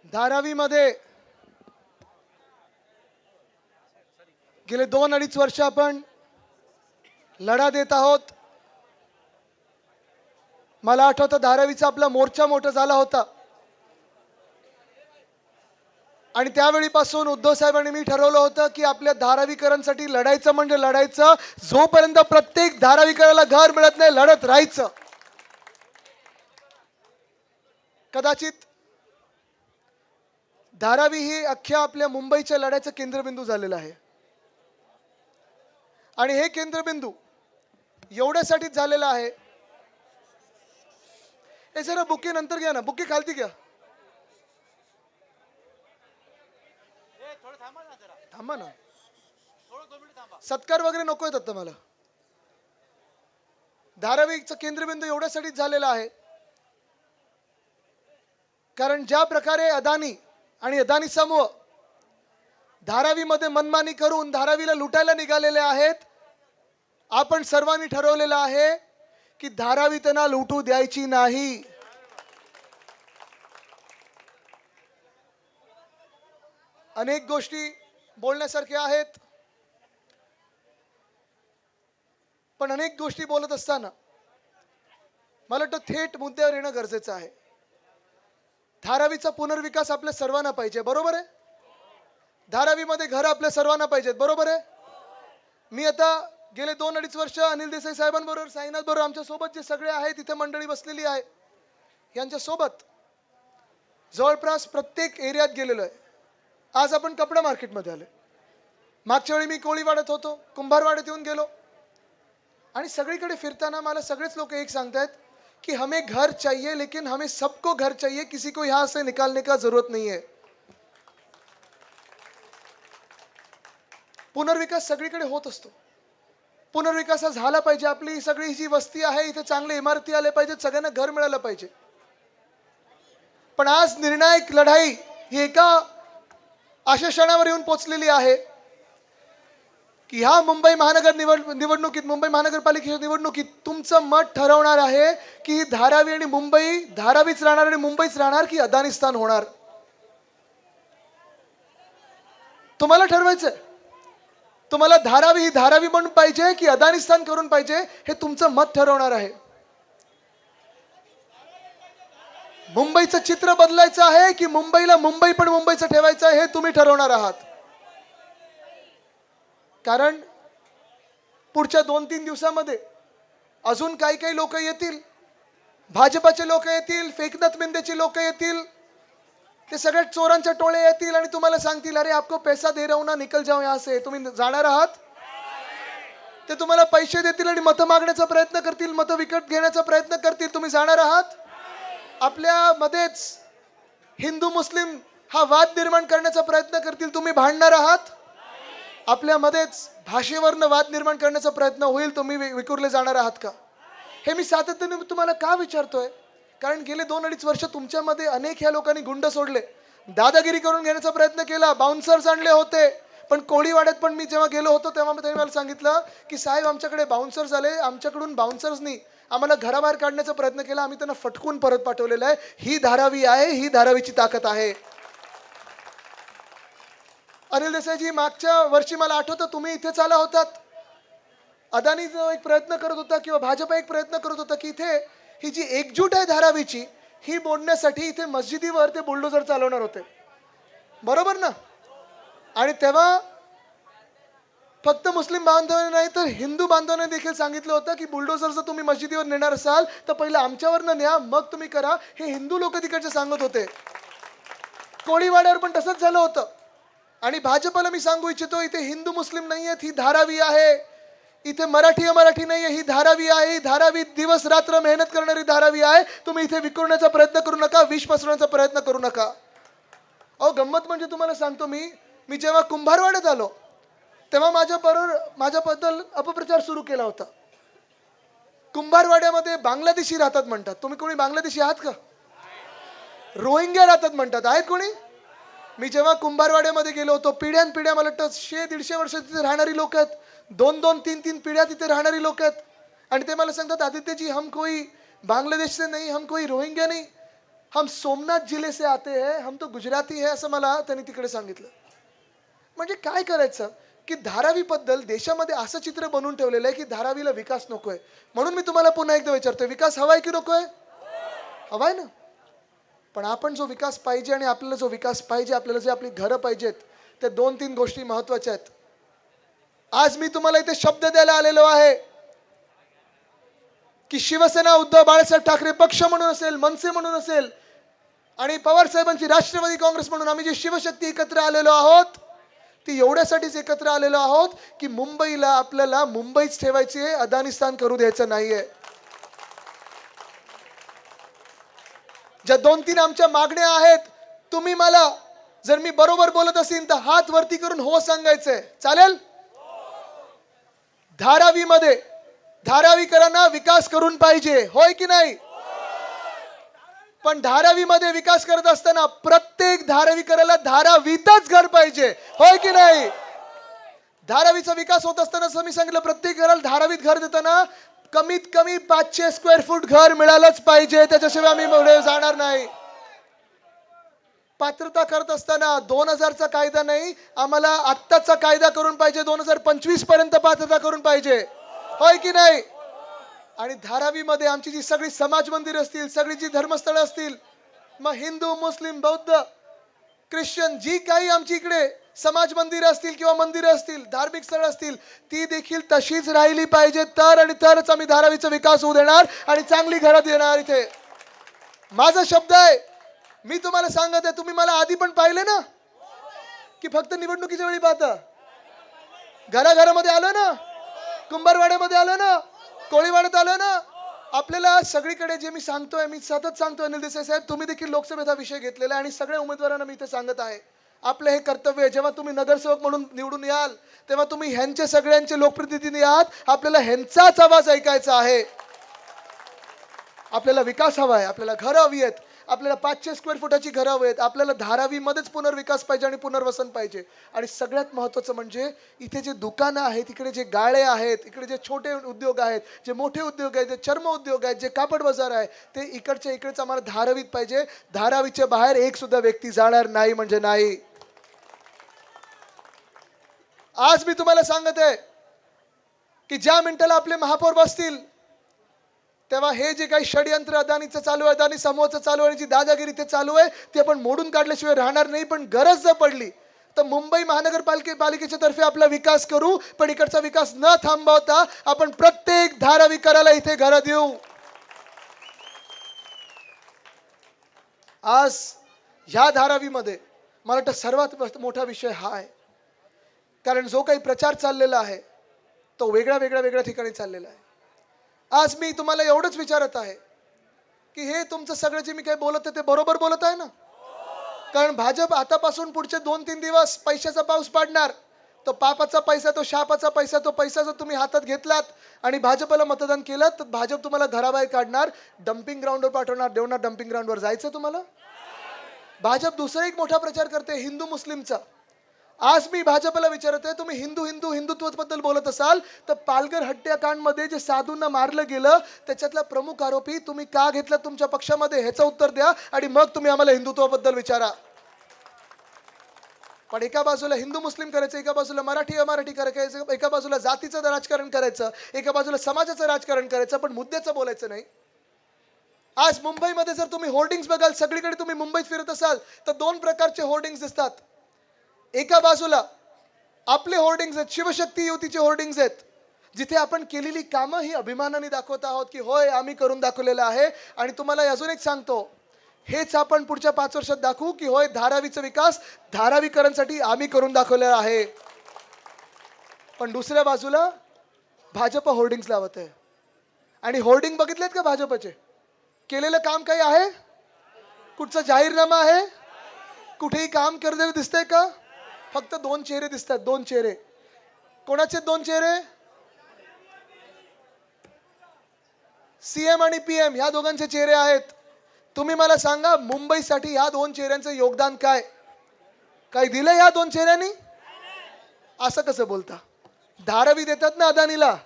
धारावीमध्ये गेले 2-2.5 वर्ष आपण लढा देत आहोत. मला आठवतं धारावीचा आपला मोर्चा मोठा झाला होता आणि त्यावेळीपासून उद्धव साहेबांनी मी ठरवलं होतं की आपल्या धारावीकरांसाठी लढायचं म्हणजे लढायचं, जोपर्यंत प्रत्येक धारावीकराला घर मिळत नाही लढत राहायचं. कदाचित धारावी ही अख्ख्या आपल्या मुंबईच्या लढ्याचं केंद्रबिंदू झालेलं आहे आणि हे केंद्रबिंदू एवढ्यासाठीच झालेलं आहे. हे जरा बुके नंतर घ्या ना, बुके खालती घ्या. थांबा ना, सत्कार वगैरे नको येतात मला. धारावीचं केंद्रबिंदू एवढ्यासाठीच झालेला आहे कारण ज्या प्रकारे अदानी आणि अदानी समूह धारावीमध्ये मनमानी करून धारावीला लुटायला निघालेले आहेत, आपण सर्वांनी ठरवलेलं आहे की धारावी त्यांना लुटू द्यायची नाही. अनेक गोष्टी बोलण्यासारख्या आहेत, पण अनेक गोष्टी बोलत असताना मला वाटतं थेट मुद्द्यावर येणं गरजेचं आहे. धारावीचा पुनर्विकास आपल्या सर्वांना पाहिजे, बरोबर आहे. धारावीमध्ये घर आपल्या सर्वांना पाहिजेत, बरोबर आहे. मी आता गेले 2-2.5 वर्ष अनिल देसाई साहेबांबरोबर, साईनाथ बरोबर, आमच्या सोबत जे सगळे आहेत तिथे मंडळी बसलेली आहे, यांच्या सोबत जवळपास प्रत्येक एरियात गेलेलो आहे. आज आपण कपडा मार्केटमध्ये आले. मागच्या वेळी मी कोळीवाड्यात होतो, कुंभारवाड्यात येऊन गेलो आणि सगळीकडे फिरताना मला सगळेच लोक एक सांगतायत कि हमें घर चाहिए, लेकिन हमें सबको घर चाहिए, किसी को यहां से निकालने का जरूरत नहीं है. पुनर्विकास सगळीकडे होत असतो. पुनर्विकास झाला पाहिजे. आपली सगळी जी वस्ती आहे इथे चांगले इमारती आले पाहिजेत, सगळ्यांना घर मिळालं पाहिजे. पण आज निर्णायक लढाई ही एका अशा क्षणावर येऊन पोहोचलेली आहे की ह्या मुंबई महानगर निवडणुकीत, मुंबई महानगरपालिकेच्या निवडणुकीत तुमचं मत ठरवणार आहे की धारावी आणि मुंबई, धारावीच राहणार आणि मुंबईच राहणार की अदानिस्तान होणार. तुम्हाला ठरवायचं. तुम्हाला धारावी ही धारावी म्हणून पाहिजे की अदानिस्तान करून पाहिजे, हे तुमचं मत ठरवणार आहे. मुंबईचं चित्र बदलायचं आहे की मुंबईला मुंबई पण मुंबईचं ठेवायचं आहे, हे तुम्ही ठरवणार आहात. कारण पुढच्या 2-3 दिवसामध्ये अजून काही काही लोक येतील, भाजपाचे लोक येतील, फेकनाथ मिंदेचे लोक येतील, ते सगळे चोरांच्या टोळे येतील आणि तुम्हाला सांगतील अरे आपको पैसा दे रहा हूं ना, निकल जाओ यहां से. तुम्ही जाणार आहात. ते तुम्हाला पैसे देतील आणि मतं मागण्याचा प्रयत्न करतील, मतं विकत घेण्याचा प्रयत्न करतील. तुम्ही जाणार आहात. आपल्या मध्येच हिंदू मुस्लिम हा वाद निर्माण करण्याचा प्रयत्न करतील. तुम्ही भांडणार आहात. आपल्या मध्येच भाषेवरनं वाद निर्माण करण्याचा प्रयत्न होईल. तुम्ही विखुरले जाणार आहात का. हे मी सातत्याने तुम्हाला का विचारतोय, कारण गेले 2-2.5 वर्ष तुमच्यामध्ये अनेक ह्या लोकांनी गुंड सोडले, दादागिरी करून घेण्याचा प्रयत्न केला, बाउन्सर्स आणले होते. पण कोळीवाड्यात पण मी जेव्हा गेलो होतो तेव्हा त्यांनी मला सांगितलं की साहेब आमच्याकडे बाउन्सर्स आले, आमच्याकडून बाउन्सर्सनी आम्हाला घराबाहेर काढण्याचा प्रयत्न केला, आम्ही त्यांना फटकून परत पाठवलेलं आहे. ही धारावी आहे, ही धारावीची ताकद आहे. अनिल देसाईजी, मागच्या वर्षी मला आठवतं तुम्ही इथेच आला होतात. अदानी जो एक प्रयत्न करत होता किंवा भाजपा एक प्रयत्न करत होता की इथे ही जी एकजूट आहे धारावीची ही मोडण्यासाठी इथे मस्जिदीवर ते बुलडोजर चालवणार होते, बरोबर ना. आणि तेव्हा फक्त मुस्लिम बांधवांना नाही तर हिंदू बांधवांना देखील सांगितलं होतं की बुलडोजर जर तुम्ही मस्जिदीवर नेणार असाल तर पहिलं आमच्यावरनं न्या, मग तुम्ही करा. हे हिंदू लोक तिकडचे सांगत होते. कोळीवाड्यावर पण तसंच झालं होतं. आणि भाजपला मी सांगू इच्छितो इथे हिंदू मुस्लिम नाही आहेत, ही धारावी आहे. इथे मराठी नाही आहे, ही धारावी आहे. ही धारावी दिवस रात्र मेहनत करणारी धारावी आहे. तुम्ही इथे विखुरण्याचा प्रयत्न करू नका, विष पसरवण्याचा प्रयत्न करू नका. अहो गंमत म्हणजे तुम्हाला सांगतो, मी जेव्हा कुंभारवाड्यात आलो तेव्हा माझ्याबद्दल अपप्रचार सुरू केला होता. कुंभारवाड्यामध्ये बांगलादेशी राहतात म्हणतात. तुम्ही कोणी बांगलादेशी आहात का. रोहिंग्या राहतात म्हणतात. आहेत कोणी. मी जेव्हा कुंभारवाड्यामध्ये गेलो होतो, पिढ्यानपिढ्या मला वाटतं 100-150 वर्ष तिथे राहणारी लोक आहेत, 2-2, 3-3 पिढ्या तिथे राहणारी लोक आहेत. आणि ते मला सांगतात आदित्यजी हम कोई बांग्लादेश से नहीं, हम कोई रोहिंग्या नहीं, हम सोमनाथ जिले से आते हैं, हम तो गुजराती है असं मला त्यांनी तिकडे सांगितलं. म्हणजे काय करायचं की धारावी बद्दल देशामध्ये असं चित्र बनवून ठेवलेलं आहे की धारावीला विकास नकोय. म्हणून मी तुम्हाला पुन्हा एकदा विचारतोय, विकास हवाय की नकोय? हवाय ना. पण आपण जो विकास पाहिजे आणि आपल्याला जो विकास पाहिजे, आपल्याला जे आपली घरं पाहिजेत, त्या 2-3 गोष्टी महत्वाच्या आहेत. आज मी तुम्हाला इथे शब्द द्यायला आलेलो आहे की शिवसेना उद्धव बाळासाहेब ठाकरे पक्ष म्हणून असेल, मनसे म्हणून असेल आणि पवार साहेबांची राष्ट्रवादी काँग्रेस म्हणून आम्ही जी शिवशक्ती एकत्र आलेलो आहोत, ती एवढ्यासाठीच एकत्र आलेलो आहोत की मुंबईला आपल्याला मुंबईच ठेवायची आहे, अदानिस्तान करू द्यायचं नाहीये. ज्या 2-3 आमच्या मागण्या आहेत, तुम्ही मला जर मी बरोबर बोलत असेल तर हात वरती करून हो सांगायचंय. चालेल? धारावीमध्ये धारावीकरांना विकास करून पाहिजे, होय की नाही? पण धारावीमध्ये विकास करत असताना प्रत्येक धारावीकराला धारावीतच घर पाहिजे, होय की नाही? धारावीचा विकास होत असताना असं मी सांगितलं, प्रत्येक घराला धारावीत घर देताना कमीत कमी 500 स्क्वेअर फूट घर मिळालंच पाहिजे, त्याच्याशिवाय आम्ही पुढे जाणार नाही. पात्रता करत असताना 2000चा कायदा नाही, आम्हाला आत्ताचा कायदा करून पाहिजे, 2025 पर्यंत पात्रता करून पाहिजे, होय की नाही? आणि धारावीमध्ये आमची जी सगळी समाज मंदिर असतील, सगळी जी धर्मस्थळ असतील, मग हिंदू, मुस्लिम, बौद्ध, ख्रिश्चन जी काही आमची इकडे समाज मंदिर असतील किंवा मंदिर असतील, धार्मिक स्थळ असतील, ती देखील तशीच राहिली पाहिजे. तरच आम्ही धारावीचा विकास होऊ देणार आणि चांगली घरं देणार. इथे माझा शब्द आहे. मी तुम्हाला सांगत आहे, तुम्ही मला आधी पण पाहिले ना की फक्त निवडणुकीच्या वेळी पाहता? घराघरामध्ये आलो ना, कुंभारवाड्यामध्ये आलो ना, कोळीवाड्यात आलो ना. आपल्याला सगळीकडे जे मी सांगतोय, मी सतत सांगतोय अनिल देसाई साहेब, तुम्ही देखील लोकसभेत हा विषय घेतलेला आहे आणि सगळ्या उमेदवारांना मी इथे सांगत आहे, आपलं हे कर्तव्य आहे. जेव्हा तुम्ही नगरसेवक म्हणून निवडून याल तेव्हा तुम्ही ह्यांचे सगळ्यांचे लोकप्रतिनिधी आहात, आपल्याला ह्यांचाच आवाज ऐकायचा आहे. आपल्याला विकास हवा आहे, आपल्याला घरं हवी आहेत, आपल्याला 500 स्क्वेअर फुटाची घरं हवी आहेत, आपल्याला धारावीमध्येच पुनर्विकास पाहिजे आणि पुनर्वसन पाहिजे. आणि सगळ्यात महत्त्वाचं म्हणजे इथे जे दुकानं आहेत, इकडे जे गाळे आहेत, इकडे जे छोटे उद्योग आहेत, जे मोठे उद्योग आहेत, जे चर्म उद्योग आहेत, जे कापड बाजार आहे, ते इकडच्या इकडेच आम्हाला धारावीत पाहिजे. धारावीच्या बाहेर एक सुद्धा व्यक्ती जाणार नाही म्हणजे नाही. आज मी तुम्हाला सांगत आहे की ज्या मिनिटाला आपले महापौर बसतील तेव्हा हे जे काही षडयंत्र अदानीचं चालू आहे, अदानी समूहाचं चालू आहे, जी दादागिरी ते चालू आहे, ते आपण मोडून काढल्याशिवाय राहणार नाही. पण गरज जर पडली तर मुंबई महानगरपालिकेच्या तर्फे आपला विकास करू, पण इकडचा विकास न थांबवता आपण प्रत्येक धारावीकराला इथे घरं देऊ. आज ह्या धारावीमध्ये मला वाटतं सर्वात मोठा विषय हा आहे, कारण जो काही प्रचार चाललेला आहे तो वेगळ्या ठिकाणी चाललेला आहे. आज मी तुम्हाला एवढंच विचारत आहे की हे तुमचं सगळं जे मी काही बोलत आहे ते बरोबर बोलत आहे ना? कारण भाजप आतापासून पुढचे 2-3 दिवस पैशाचा पाऊस पाडणार. तो पापाचा पैसा, तो शापाचा पैसा, तो पैसा जर तुम्ही हातात घेतलात आणि भाजपला मतदान केलं तर भाजप तुम्हाला घराबाहेर काढणार, डम्पिंग ग्राउंडवर पाठवणार. देवणार डम्पिंग ग्राउंडवर जायचं तुम्हाला? भाजप दुसरा एक मोठा प्रचार करते हिंदू मुस्लिमचा. आज मी भाजपला विचारत आहे, तुम्ही हिंदुत्वाबद्दल बोलत असाल तर पालघर हत्याकांडमध्ये जे साधूंना मारलं गेलं त्याच्यातला प्रमुख आरोपी तुम्ही का घेतला तुमच्या पक्षामध्ये, ह्याचं उत्तर द्या आणि मग तुम्ही आम्हाला हिंदुत्वाबद्दल विचारा. पण एका बाजूला हिंदू मुस्लिम करायचं, एका बाजूला मराठी अमराठी करायचं, एका बाजूला जातीचं राजकारण करायचं, एका बाजूला समाजाचं राजकारण करायचं, पण मुद्द्याचं बोलायचं नाही. आज मुंबईमध्ये जर तुम्ही होर्डिंग्स बघाल, सगळीकडे तुम्ही मुंबईत फिरत असाल तर 2 प्रकारचे होर्डिंग्स दिसतात. एका बाजूला आपले होर्डिंग्स आहेत, शिवशक्ती युतीचे होर्डिंग्स आहेत, जिथे आपण केलेली कामं ही अभिमानाने दाखवत आहोत की होय आम्ही करून दाखवलेलं आहे. आणि तुम्हाला अजून एक सांगतो, हेच आपण पुढच्या 5 वर्षात दाखवू की होय धारावीचा विकास धारावीकरांसाठी आम्ही करून दाखवलेला आहे. पण दुसऱ्या बाजूला भाजप होर्डिंग्स लावत आहे. आणि होर्डिंग बघितलेत का भाजपचे? केलेलं काम काही आहे? कुठचा जाहीरनामा आहे? कुठेही काम करताना दिसतंय का? फक्त 2 चेहरे दिसतात, 2 चेहरे. कोणाचे 2 चेहरे? सीएम आणि पीएम ह्या दोघांचे चेहरे आहेत. तुम्ही मला सांगा, मुंबईसाठी ह्या 2 चेहऱ्यांचं योगदान काय? काय दिलं ह्या 2 चेहऱ्यांनी? असं कसं बोलता? धारावी देतात ना अदानीला,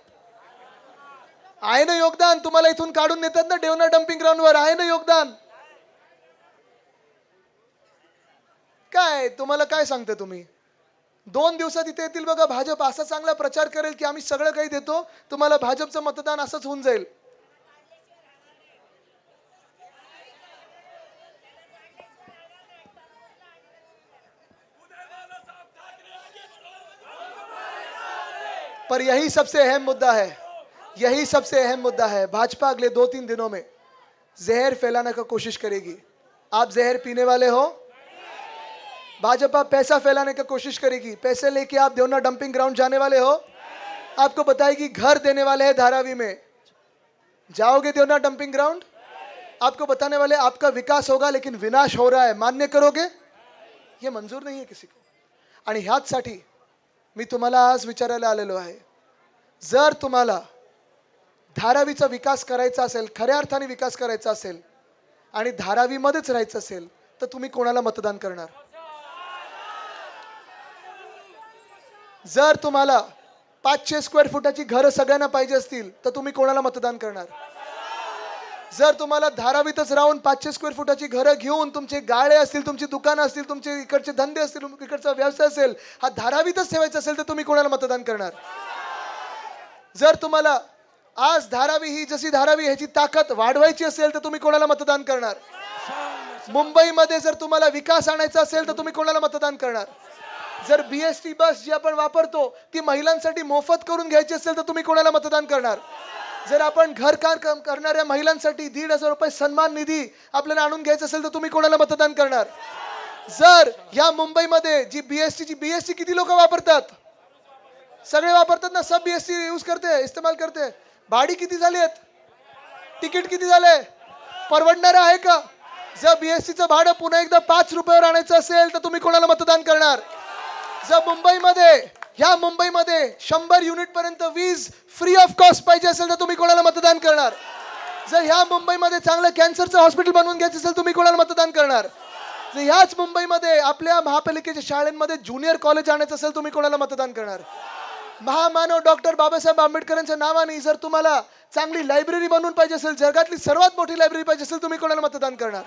आहे ना योगदान. तुम्हाला इथून काढून नेतात ना देवना डम्पिंग ग्राउंडवर, आहे ना योगदान. काय तुम्हाला काय सांगते तुम्ही? 2 दिवसात इथे येतील बघा, भाजप असा चांगला प्रचार करेल की आम्ही सगळं काही देतो, तुम्हाला भाजपचं मतदान असंच होऊन जाईल. पर यही सबसे अहम मुद्दा है, यही सबसे अहम मुद्दा है। भाजपा अगले 2-3 दिनों में जहर फैलाने का कोशिश करेगी। आप जहर पीने वाले हो? भाजपा पैसा फैलाने का कोशिश करेगी। पैसे लेके आप देवना डंपिंग ग्राउंड जाने वाले हो? आपको बताएगी घर देने वाले हैं धारावी में, जाओगे देवना डंपिंग ग्राउंड? आपको बताने वाले आपका विकास होगा लेकिन विनाश हो रहा है, मान्य करोगे? ये मंजूर नहीं है किसी को। आणि ह्याचसाठी मी तुम्हाला आज विचारायला आलेलो आहे, जर तुम्हाला धारावीचा विकास करायचा असेल, खऱ्या अर्थाने विकास करायचा असेल आणि धारावीमध्येच राहायचं असेल तर तुम्ही कोणाला मतदान करणार? जर तुम्हाला 500 स्क्वेअर फुटाची घरं सगळ्यांना पाहिजे असतील तर तुम्ही कोणाला मतदान करणार? जर तुम्हाला धारावीतच राहून 500 स्क्वेअर फुटाची घरं घेऊन तुमचे गाळे असतील, तुमची दुकानं असतील, तुमचे इकडचे धंदे असतील, इकडचा व्यवसाय असेल, हा धारावीतच ठेवायचा असेल तर तुम्ही कोणाला मतदान करणार? जर तुम्हाला आज धारावी ही जशी धारावी ह्याची ताकद वाढवायची असेल तर तुम्ही कोणाला मतदान करणार? मुंबईमध्ये जर तुम्हाला विकास आणायचा असेल तर तुम्ही कोणाला मतदान करणार? जर BST बस जी आपण वापरतो ती महिलांसाठी मोफत करून घ्यायची असेल तर तुम्ही कोणाला मतदान करणार? जर आपण घरकाम करणाऱ्या महिलांसाठी 1,500 रुपये सन्मान निधी आपल्याला आणून घ्यायचा असेल तर तुम्ही कोणाला मतदान करणार? जर या मुंबईमध्ये जी BST किती लोक वापरतात? सगळे वापरतात ना, सब BST यूज करते, इस्तेमाल करते। भाडी किती झाली आहेत? तिकीट किती झाले? परवडणार आहे का? जर BSTचं भाडं पुन्हा एकदा 5 रुपयावर आणायचं असेल तर तुम्ही कोणाला मतदान करणार? जर ह्या मुंबईमध्ये 100 युनिट पर्यंत वीज फ्री ऑफ कॉस्ट पाहिजे असेल तर तुम्ही कोणाला मतदान करणार? जर ह्या मुंबईमध्ये चांगलं कॅन्सरचं हॉस्पिटल बनवून घ्यायचं असेल तुम्ही कोणाला मतदान करणार? जर ह्याच मुंबईमध्ये आपल्या महापालिकेच्या शाळांमध्ये ज्युनियर कॉलेज आणायचं असेल तुम्ही कोणाला मतदान करणार? महामानव डॉक्टर बाबासाहेब आंबेडकरांच्या नावाने जर तुम्हाला चांगली लायब्ररी बनवून पाहिजे असेल, जगातली सर्वात मोठी लायब्ररी पाहिजे असेल, तुम्ही कोणाला मतदान करणार?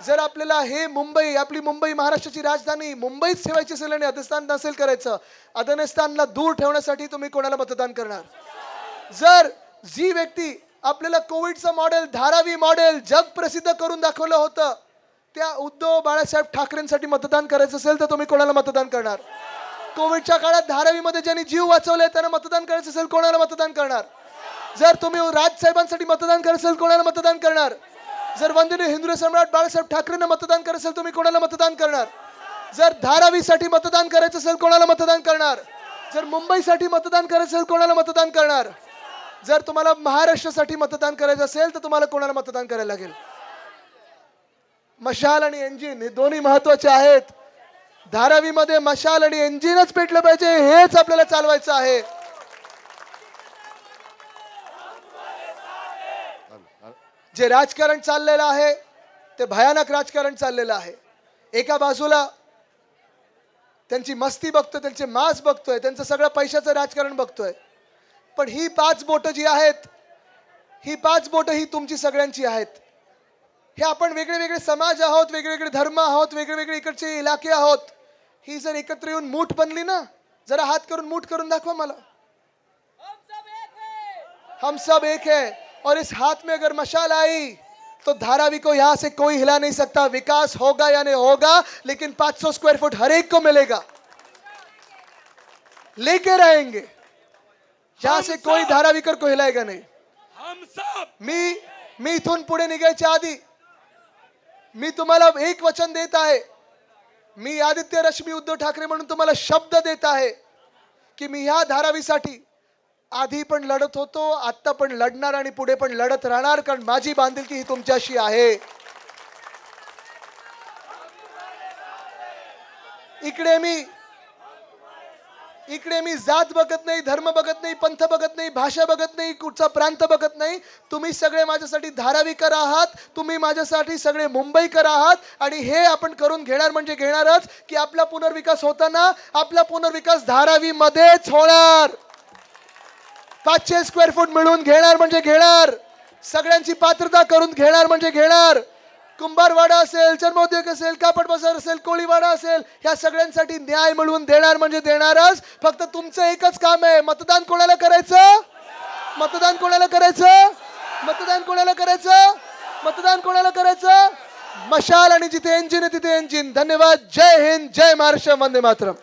जर आपल्याला हे मुंबई, आपली मुंबई महाराष्ट्राची राजधानी मुंबईच ठेवायची असेल आणि अफगाणिस्तान नसेल करायचं, अफगाणिस्तानला दूर ठेवण्यासाठी तुम्ही कोणाला मतदान करणार? जर जी व्यक्ती आपल्याला कोविडचं मॉडेल, धारावी मॉडेल जग प्रसिद्ध करून दाखवलं होतं, त्या उद्धव बाळासाहेब ठाकरेंसाठी मतदान करायचं असेल तर तुम्ही कोणाला मतदान करणार? कोविडच्या काळात धारावीमध्ये ज्यांनी जीव वाचवले त्यांना मतदान करायचं असेल कोणाला मतदान करणार? जर तुम्ही राजसाहेबांसाठी मतदान करायचं असेल कोणाला मतदान करणार? जर वंदनीय हिंदू सम्राट बाळासाहेब ठाकरेंना मतदान करायचं असेल तुम्ही कोणाला मतदान करणार? जर धारावीसाठी मतदान करायचं असेल कोणाला मतदान करणार? जर मुंबईसाठी मतदान करायचं असेल कोणाला मतदान करणार? जर तुम्हाला महाराष्ट्रासाठी मतदान करायचं असेल तर तुम्हाला कोणाला मतदान करायला लागेल? मशाल आणि इंजिन हे दोन्ही महत्त्वाचे आहेत। धारावीमध्ये मशाल आणि इंजिनच पेटलं पाहिजे, हेच आपल्याला चालवायचं आहे। जे राजकारण चाललेलं आहे ते भयानक राजकारण चाललेलं आहे। एका बाजूला त्यांची मस्ती बघतोय, त्यांचे मास बघतोय, त्यांचं सगळं पैशाचं राजकारण बघतोय, पण ही 5 बोटं जी आहेत, ही 5 बोटं ही तुमची सगळ्यांची आहेत। हे आपण वेगळे वेगळे समाज आहोत, वेगळे वेगळे धर्म आहोत, वेगळे वेगळे इकडचे इलाके आहोत, ही जर एकत्र येऊन मूठ बनली ना, जरा हात करून मूठ करून दाखवा मला। हम सब एक है और इस हाथ में अगर मशाल आई तो धारावी को यहां से कोई हिला नहीं सकता। विकास होगा या नहीं होगा, लेकिन 500 स्क्वायर फुट हर एक को मिलेगा, लेके रहेंगे। यहां से कोई धारावीकर को हिलाएगा नहीं। हम सब मी इथून पुढे निघायच्या आधी मी तुम्हाला एक वचन देत आहे, मी आदित्य रश्मी उद्धव ठाकरे म्हणून तुम्हाला शब्द देत आहे की मी ह्या धारावीसाठी आधी पण लढत होतो, आता पण लढणार आणि पुढे पण लढत राहणार, कारण माझी बांधिलकी ही तुमच्याशी आहे। इकडे मी जात बघत नाही, धर्म बघत नाही, पंथ बघत नाही, भाषा बघत नाही, कुठचा प्रांत बघत नाही। तुम्ही सगळे माझ्यासाठी धारावीकर आहात, तुम्ही माझ्यासाठी सगळे मुंबईकर आहात आणि हे आपण करून घेणार म्हणजे घेणारच की आपला पुनर्विकास होताना आपला पुनर्विकास धारावी मध्येच होणार। 500 स्क्वेअर फूट मिळून घेणार म्हणजे घेणार, सगळ्यांची पात्रता करून घेणार म्हणजे घेणार। कुंभारवाडा असेल, चर्मोद्योग असेल, कापड बाजार असेल, कोळीवाडा असेल, ह्या सगळ्यांसाठी न्याय मिळवून देणार म्हणजे देणारच. फक्त तुमचं एकच काम आहे, मतदान कोणाला करायचं? मतदान कोणाला करायचं? मतदान कोणाला करायचं? मतदान कोणाला करायचं? मशाल आणि जिथे इंजिन आहे तिथे इंजिन. धन्यवाद. जय हिंद, जय महाराष्ट्र, वंदे मातरम.